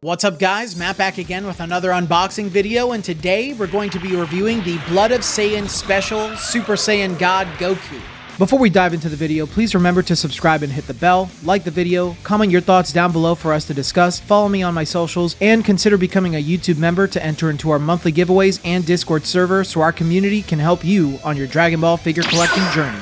What's up guys, Matt back again with another unboxing video, and today we're going to be reviewing the Blood of Saiyan Special Super Saiyan God Goku. Before we dive into the video, please remember to subscribe and hit the bell, like the video, comment your thoughts down below for us to discuss, follow me on my socials, and consider becoming a YouTube member to enter into our monthly giveaways and Discord server so our community can help you on your Dragon Ball figure collecting journey.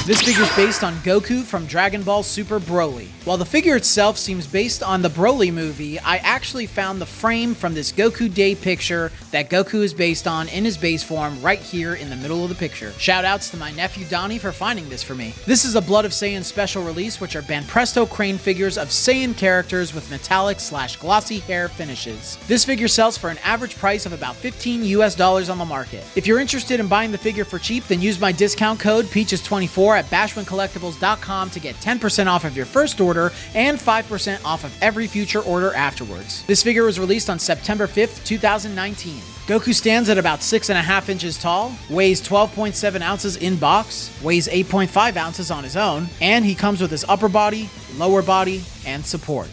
This figure is based on Goku from Dragon Ball Super Broly. While the figure itself seems based on the Broly movie, I actually found the frame from this Goku Day picture that Goku is based on in his base form right here in the middle of the picture. Shoutouts to my nephew Donnie for finding this for me. This is a Blood of Saiyan special release, which are Banpresto crane figures of Saiyan characters with metallic/glossy hair finishes. This figure sells for an average price of about $15 US on the market. If you're interested in buying the figure for cheap, then use my discount code Peaches24 at bashmancollectibles.com to get 10% off of your first order and 5% off of every future order afterwards. This figure was released on September 5th, 2019. Goku stands at about 6.5 inches tall, weighs 12.7 ounces in box, weighs 8.5 ounces on his own, and he comes with his upper body, lower body, and support.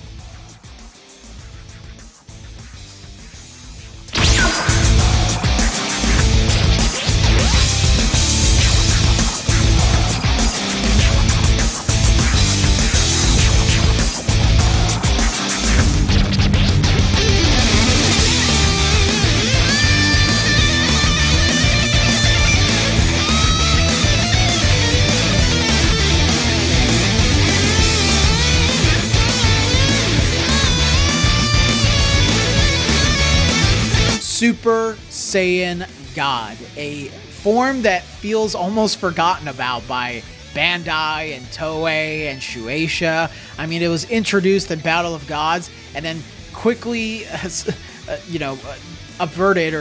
Super Saiyan God, a form that feels almost forgotten about by Bandai and Toei and Shueisha. I mean, it was introduced in Battle of Gods and then quickly,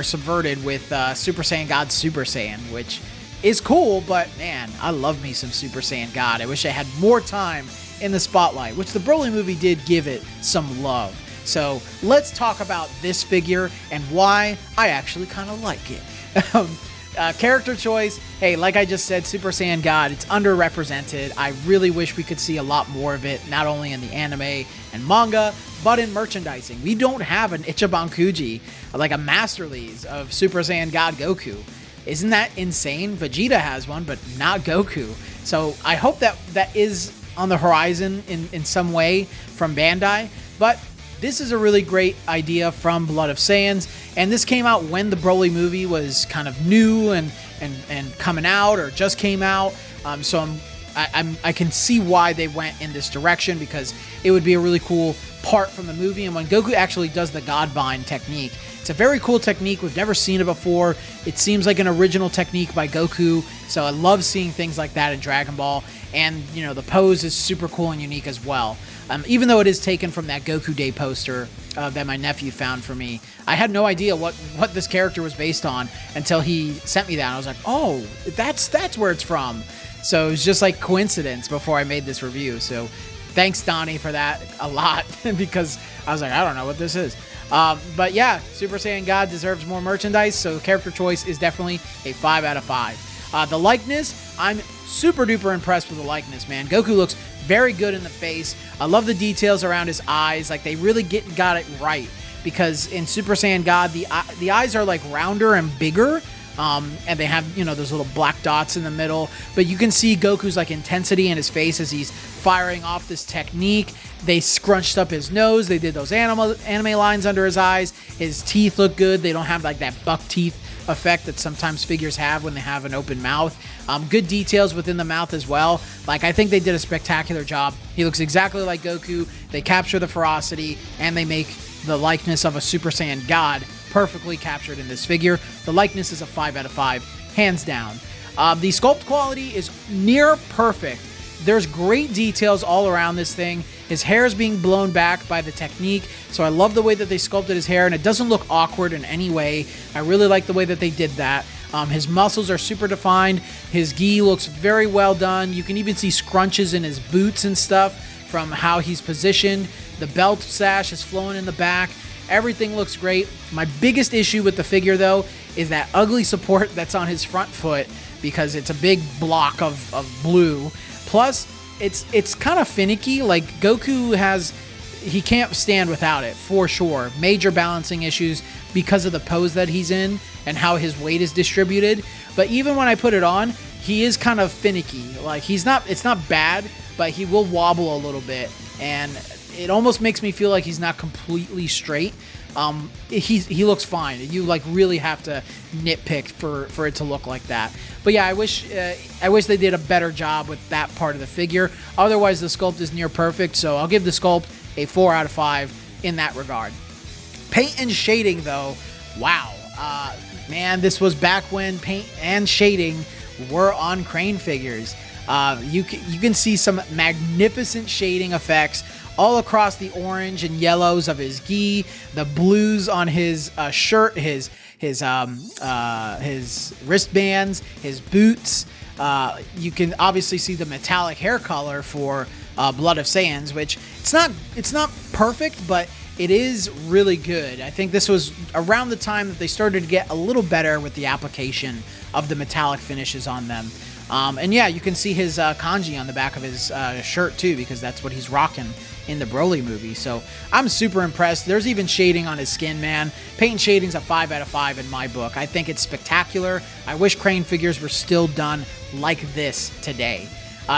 subverted with Super Saiyan God Super Saiyan, which is cool, but man, I love me some Super Saiyan God. I wish I had more time in the spotlight, which the Broly movie did give it some love. So let's talk about this figure and why I actually kind of like it. Character choice, hey, like I just said, Super Saiyan God, it's underrepresented. I really wish we could see a lot more of it, not only in the anime and manga, but in merchandising. We don't have an Ichiban Kuji, like a master lease of Super Saiyan God Goku. Isn't that insane? Vegeta has one, but not Goku. So I hope that is on the horizon in some way from Bandai, but this is a really great idea from Blood of Saiyans, and this came out when the Broly movie was kind of new and coming out or just came out. So I can see why they went in this direction, because it would be a really cool part from the movie. And when Goku actually does the Godbind technique, it's a very cool technique. We've never seen it before. It seems like an original technique by Goku, so I love seeing things like that in Dragon Ball. And, you know, the pose is super cool and unique as well. Even though it is taken from that Goku Day poster that my nephew found for me. I had no idea what this character was based on until he sent me that. And I was like, oh, that's where it's from. So it was just like coincidence before I made this review. So thanks, Donnie, for that a lot, because I was like, I don't know what this is. But yeah, Super Saiyan God deserves more merchandise, so character choice is definitely a 5 out of 5. The likeness, I'm super duper impressed with the likeness, man. Goku looks very good in the face. I love the details around his eyes. Like, they really got it right, because in Super Saiyan God, the eyes are like rounder and bigger. And they have, you know, those little black dots in the middle, but you can see Goku's like intensity in his face as he's firing off this technique. They scrunched up his nose. They did those anime lines under his eyes. His teeth look good. They don't have like that buck teeth effect that sometimes figures have when they have an open mouth. Good details within the mouth as well. Like, I think they did a spectacular job. He looks exactly like Goku. They capture the ferocity, and they make the likeness of a Super Saiyan God perfectly captured in this figure. The likeness is a 5 out of 5, hands down. The sculpt quality is near perfect. There's great details all around this thing. His hair is being blown back by the technique, so I love the way that they sculpted his hair, and it doesn't look awkward in any way. I really like the way that they did that. His muscles are super defined. His gi looks very well done. You can even see scrunches in his boots and stuff. from how he's positioned. The belt sash is flowing in the back. Everything looks great. My biggest issue with the figure, though, is that ugly support that's on his front foot, because it's a big block of blue. Plus, it's kind of finicky. Like, Goku he can't stand without it, for sure. Major balancing issues because of the pose that he's in and how his weight is distributed. But even when I put it on, he is kind of finicky. Like, it's not bad, but he will wobble a little bit. And it almost makes me feel like he's not completely straight. He looks fine. You like really have to nitpick for it to look like that. But yeah, I wish they did a better job with that part of the figure. Otherwise, the sculpt is near perfect. So I'll give the sculpt a 4 out of 5 in that regard. Paint and shading, though, wow, man, this was back when paint and shading were on Crane figures. You can see some magnificent shading effects all across the orange and yellows of his gi, the blues on his shirt, his wristbands, his boots. You can obviously see the metallic hair color for Blood of Saiyans, which it's not perfect, but it is really good. I think this was around the time that they started to get a little better with the application of the metallic finishes on them. And yeah, you can see his kanji on the back of his shirt too, because that's what he's rocking in the Broly movie. So I'm super impressed. There's even shading on his skin, man. Paint and shading's a 5 out of 5 in my book. I think it's spectacular. I wish Crane figures were still done like this today.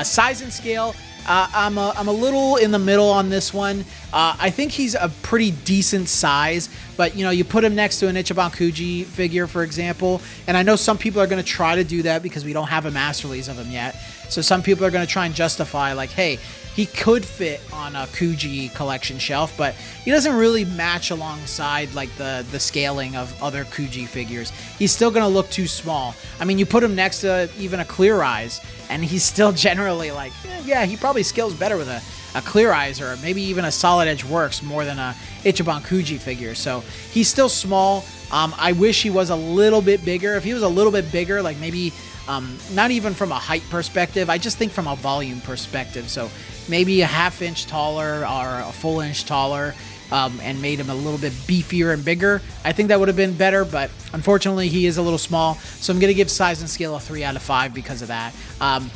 Size and scale, I'm a little in the middle on this one. I think he's a pretty decent size, but you know, you put him next to an Ichiban Kuji figure, for example, and I know some people are going to try to do that because we don't have a mass release of him yet. So some people are going to try and justify, like, hey, he could fit on a Kuji collection shelf, but he doesn't really match alongside like the scaling of other Kuji figures. He's still going to look too small. I mean, you put him next to even a Clear Eyes, and he's still generally like, yeah, he probably scales better with a Clear Eyes or maybe even a Solid Edge Works more than a Ichiban Kuji figure. So he's still small. I wish he was a little bit bigger. If he was a little bit bigger, like maybe not even from a height perspective, I just think from a volume perspective. So maybe a ½ inch taller or a full inch taller, and made him a little bit beefier and bigger. I think that would have been better, but unfortunately he is a little small. So I'm going to give size and scale a 3 out of 5 because of that.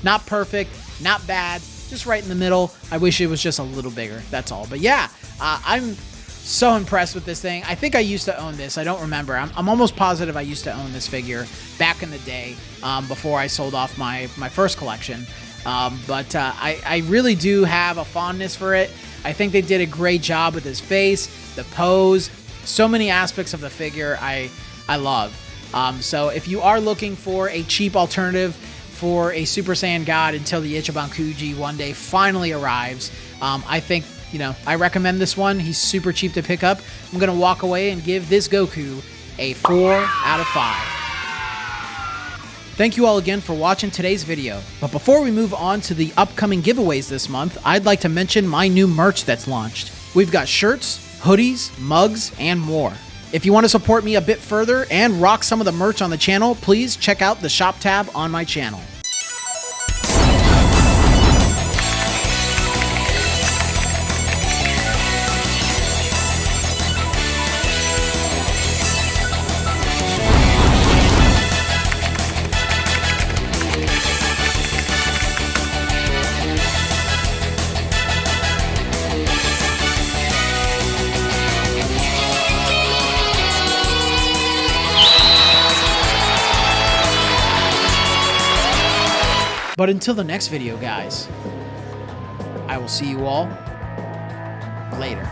Not perfect, not bad, just right in the middle. I wish it was just a little bigger. That's all. But yeah, I'm so impressed with this thing. I think I used to own this. I don't remember. I'm almost positive I used to own this figure back in the day, before I sold off my first collection. But I really do have a fondness for it. I think they did a great job with his face, the pose, so many aspects of the figure I love. So if you are looking for a cheap alternative for a Super Saiyan God until the Ichiban Kuji one day finally arrives, I think, you know, I recommend this one. He's super cheap to pick up. I'm going to walk away and give this Goku a 4 out of 5. Thank you all again for watching today's video. But before we move on to the upcoming giveaways this month, I'd like to mention my new merch that's launched. We've got shirts, hoodies, mugs, and more. If you want to support me a bit further and rock some of the merch on the channel, please check out the shop tab on my channel. But until the next video, guys, I will see you all later.